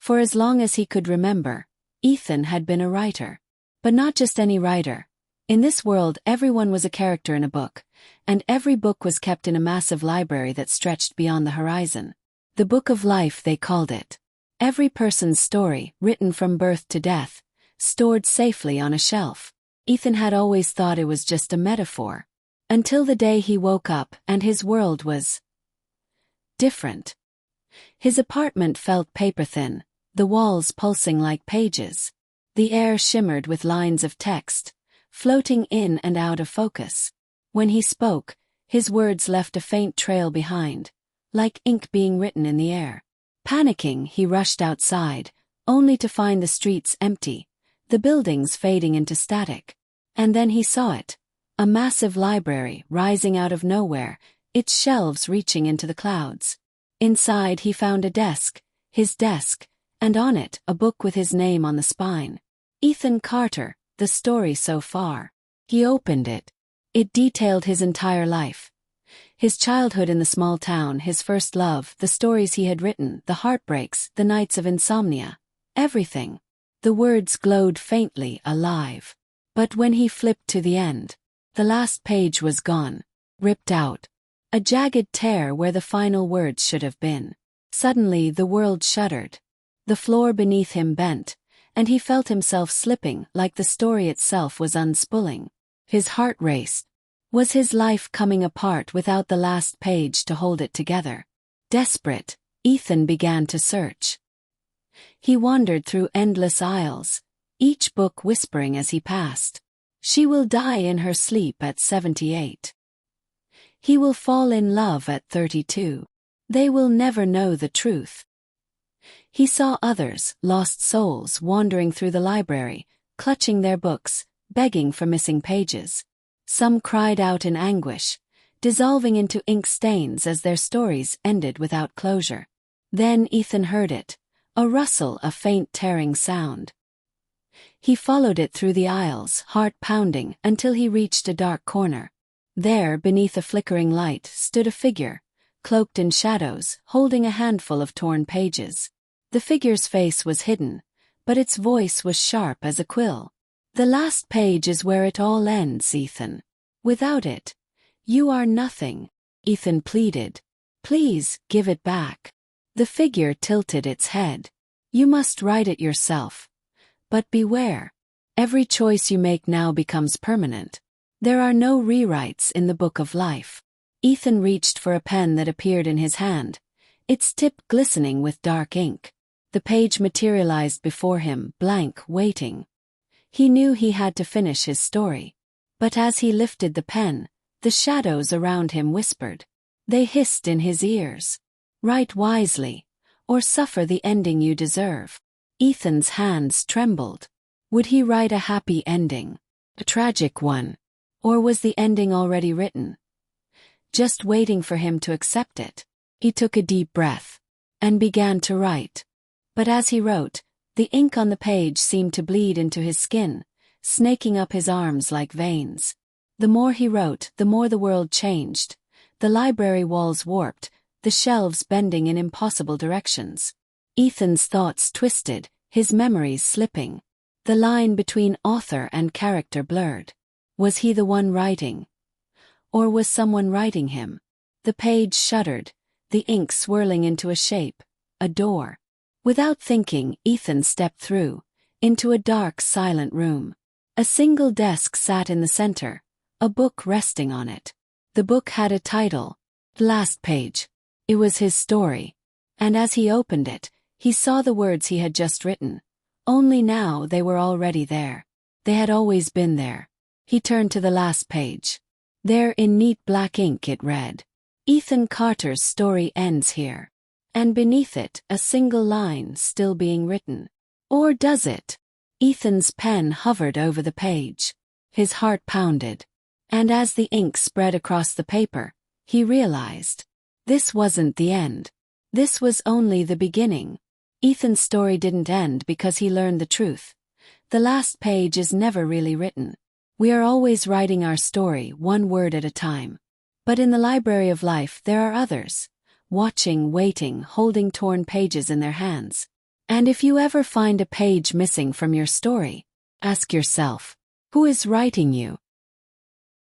For as long as he could remember, Ethan had been a writer. But not just any writer. In this world, everyone was a character in a book, and every book was kept in a massive library that stretched beyond the horizon. The Book of Life, they called it. Every person's story, written from birth to death, stored safely on a shelf. Ethan had always thought it was just a metaphor. Until the day he woke up and his world was different. His apartment felt paper-thin, the walls pulsing like pages. The air shimmered with lines of text, floating in and out of focus. When he spoke, his words left a faint trail behind, like ink being written in the air. Panicking, he rushed outside, only to find the streets empty, the buildings fading into static. And then he saw it. A massive library rising out of nowhere, its shelves reaching into the clouds. Inside he found a desk, his desk, and on it a book with his name on the spine. Ethan Carter, the story so far. He opened it. It detailed his entire life. His childhood in the small town, his first love, the stories he had written, the heartbreaks, the nights of insomnia. Everything. The words glowed faintly alive. But when he flipped to the end, the last page was gone, ripped out. A jagged tear where the final words should have been. Suddenly the world shuddered. The floor beneath him bent, and he felt himself slipping like the story itself was unspooling. His heart raced. Was his life coming apart without the last page to hold it together? Desperate, Ethan began to search. He wandered through endless aisles, each book whispering as he passed. She will die in her sleep at 78. He will fall in love at 32. They will never know the truth. He saw others, lost souls, wandering through the library, clutching their books, begging for missing pages. Some cried out in anguish, dissolving into ink stains as their stories ended without closure. Then Ethan heard it, a rustle, a faint tearing sound. He followed it through the aisles, heart pounding, until he reached a dark corner. There, beneath a flickering light, stood a figure, cloaked in shadows, holding a handful of torn pages. The figure's face was hidden, but its voice was sharp as a quill. The last page is where it all ends, Ethan. Without it, you are nothing. Ethan pleaded. Please, give it back. The figure tilted its head. You must write it yourself. But beware. Every choice you make now becomes permanent. There are no rewrites in the Book of Life. Ethan reached for a pen that appeared in his hand, its tip glistening with dark ink. The page materialized before him, blank, waiting. He knew he had to finish his story. But as he lifted the pen, the shadows around him whispered. They hissed in his ears. Write wisely, or suffer the ending you deserve. Ethan's hands trembled. Would he write a happy ending? A tragic one? Or was the ending already written, just waiting for him to accept it? He took a deep breath and began to write. But as he wrote, the ink on the page seemed to bleed into his skin, snaking up his arms like veins. The more he wrote, the more the world changed. The library walls warped, the shelves bending in impossible directions. Ethan's thoughts twisted, his memories slipping. The line between author and character blurred. Was he the one writing? Or was someone writing him? The page shuddered, the ink swirling into a shape, a door. Without thinking, Ethan stepped through, into a dark, silent room. A single desk sat in the center, a book resting on it. The book had a title, The Last Page. It was his story. And as he opened it, he saw the words he had just written. Only now they were already there. They had always been there. He turned to the last page. There in neat black ink it read, Ethan Carter's story ends here. And beneath it, a single line still being written. Or does it? Ethan's pen hovered over the page. His heart pounded. And as the ink spread across the paper, he realized. This wasn't the end. This was only the beginning. Ethan's story didn't end because he learned the truth. The last page is never really written. We are always writing our story, one word at a time. But in the library of life there are others, watching, waiting, holding torn pages in their hands. And if you ever find a page missing from your story, ask yourself, who is writing you?